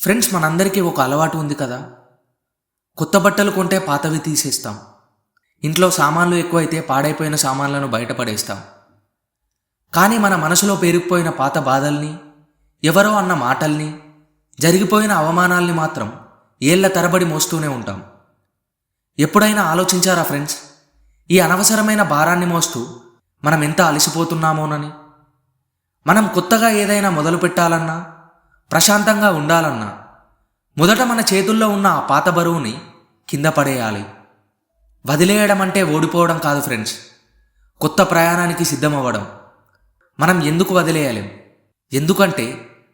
Friends, మనందరికీ ఒక అలవాటు ఉంది కదా. కొత్త బట్టలు కొంటే పాతవి తీసేస్తాం. ఇంట్లో సామాన్లు ఎక్కువైతే పాడైపోయిన సామాన్లను బయటపడేస్తాం. కానీ మన మనసులో పేరుకుపోయిన పాత బాధల్ని, ఎవరో అన్న మాటల్ని, జరిగిపోయిన అవమానాల్ని మాత్రం ఏళ్ల తరబడి మోస్తూనే ఉంటాం. ఎప్పుడైనా ఆలోచించారా ఫ్రెండ్స్, ఈ అనవసరమైన భారాన్ని మోస్తూ మనం ఎంత అలసిపోతున్నామోనని? మనం కొత్తగా ఏదైనా మొదలు పెట్టాలన్నా, ప్రశాంతంగా ఉండాలన్నా మొదట మన చేతుల్లో ఉన్న ఆ పాత బరువుని కింద పడేయాలి. వదిలేయడం అంటే ఓడిపోవడం కాదు ఫ్రెండ్స్, కొత్త ప్రయాణానికి సిద్ధమవ్వడం. మనం ఎందుకు వదిలేయలేం? ఎందుకంటే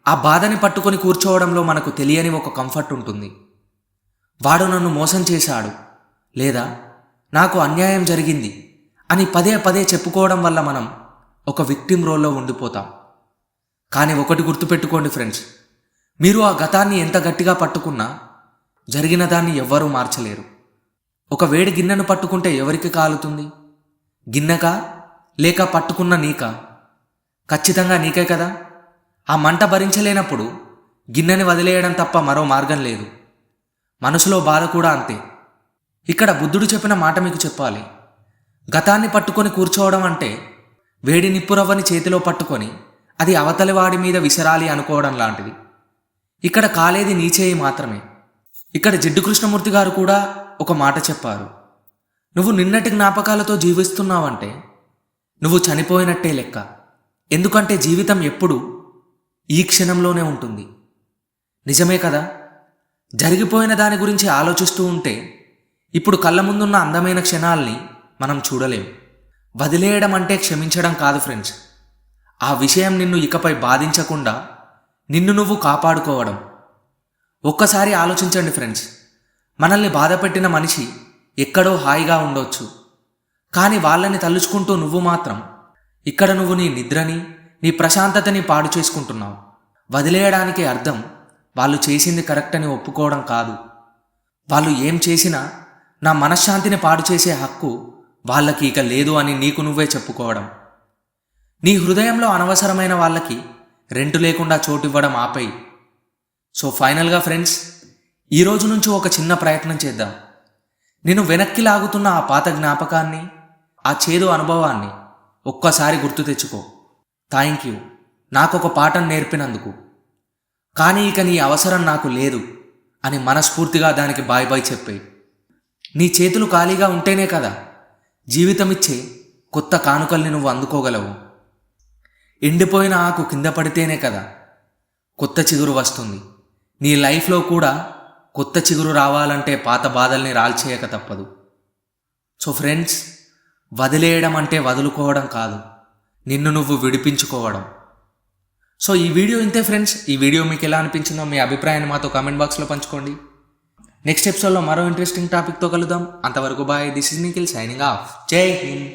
ఆ బాధని పట్టుకొని కూర్చోవడంలో మనకు తెలియని ఒక కంఫర్ట్ ఉంటుంది. వాడు నన్ను మోసం చేశాడు, లేదా నాకు అన్యాయం జరిగింది అని పదే పదే చెప్పుకోవడం వల్ల మనం ఒక విక్టిమ్ రోల్లో ఉండిపోతాం. కానీ ఒకటి గుర్తుపెట్టుకోండి ఫ్రెండ్స్, మీరు ఆ గతాన్ని ఎంత గట్టిగా పట్టుకున్నా జరిగిన దాన్ని ఎవ్వరూ మార్చలేరు. ఒక వేడి గిన్నెను పట్టుకుంటే ఎవరికి కాలుతుంది? గిన్నెకా లేక పట్టుకున్న నీకా? ఖచ్చితంగా నీకే కదా. ఆ మంట భరించలేనప్పుడు గిన్నెని వదిలేయడం తప్ప మరో మార్గం లేదు. మనసులో బాధ కూడా అంతే. ఇక్కడ బుద్ధుడు చెప్పిన మాట మీకు చెప్పాలి. గతాన్ని పట్టుకొని కూర్చోవడం అంటే వేడి నిప్పురవ్వని చేతిలో పట్టుకొని అది అవతలి వాడి మీద విసరాలి అనుకోవడం లాంటిది. ఇక్కడ కాలేది నీ చేయి మాత్రమే. ఇక్కడ జిడ్డు కృష్ణమూర్తి గారు కూడా ఒక మాట చెప్పారు. నువ్వు నిన్నటి జ్ఞాపకాలతో జీవిస్తున్నావంటే నువ్వు చనిపోయినట్టే లెక్క. ఎందుకంటే జీవితం ఎప్పుడూ ఈ క్షణంలోనే ఉంటుంది. నిజమే కదా. జరిగిపోయిన దాని గురించి ఆలోచిస్తూ ఉంటే ఇప్పుడు కళ్ళ ముందున్న అందమైన క్షణాల్ని మనం చూడలేం. వదిలేయడం అంటే క్షమించడం కాదు ఫ్రెండ్స్. ఆ విషయం నిన్ను ఇకపై బాధించకుండా నిన్ను నువ్వు కాపాడుకోవడం. ఒక్కసారి ఆలోచించండి ఫ్రెండ్స్, మనల్ని బాధపెట్టిన మనిషి ఎక్కడో హాయిగా ఉండొచ్చు, కానీ వాళ్ళని తలుచుకుంటూ నువ్వు మాత్రం ఇక్కడ నువ్వు నీ నిద్రని, నీ ప్రశాంతతని పాడు చేసుకుంటున్నావు. వదిలేయడానికి అర్థం వాళ్ళు చేసింది కరెక్ట్ అని ఒప్పుకోవడం కాదు. వాళ్ళు ఏం చేసినా నా మనశ్శాంతిని పాడు చేసే హక్కు వాళ్ళకి ఇక లేదు అని నీకు నువ్వే చెప్పుకోవడం. నీ హృదయంలో అనవసరమైన వాళ్ళకి రెంటు లేకుండా చోటివ్వడం ఆపేయి. సో ఫైనల్గా ఫ్రెండ్స్, ఈరోజు నుంచి ఒక చిన్న ప్రయత్నం చేద్దాం. నేను వెనక్కి లాగుతున్న ఆ పాత జ్ఞాపకాన్ని, ఆ చేదు అనుభవాన్ని ఒక్కసారి గుర్తు తెచ్చుకో. థ్యాంక్ యూ నాకొక పాఠం నేర్పినందుకు. కానీ ఇక నీ అవసరం నాకు లేదు అని మనస్ఫూర్తిగా దానికి బాయ్ బాయ్ చెప్పేయి. నీ చేతులు ఖాళీగా ఉంటేనే కదా జీవితమిచ్చే కొత్త కానుకల్ని నువ్వు అందుకోగలవు. ఎండిపోయిన ఆకు కింద పడితేనే కదా కొత్త చిగురు వస్తుంది. నీ లైఫ్లో కూడా కొత్త చిగురు రావాలంటే పాత బాధల్ని రాల్చేయక తప్పదు. సో ఫ్రెండ్స్, వదిలేయడం అంటే వదులుకోవడం కాదు, నిన్ను నువ్వు విడిపించుకోవడం. సో ఈ వీడియో ఇంతే ఫ్రెండ్స్. ఈ వీడియో మీకు ఎలా అనిపించిందో మీ అభిప్రాయాన్ని మాతో కామెంట్ బాక్స్లో పంచుకోండి. నెక్స్ట్ ఎపిసోడ్లో మరో ఇంట్రెస్టింగ్ టాపిక్తో కలుద్దాం. అంతవరకు bye. This is Nikhil signing off. Jai Hind.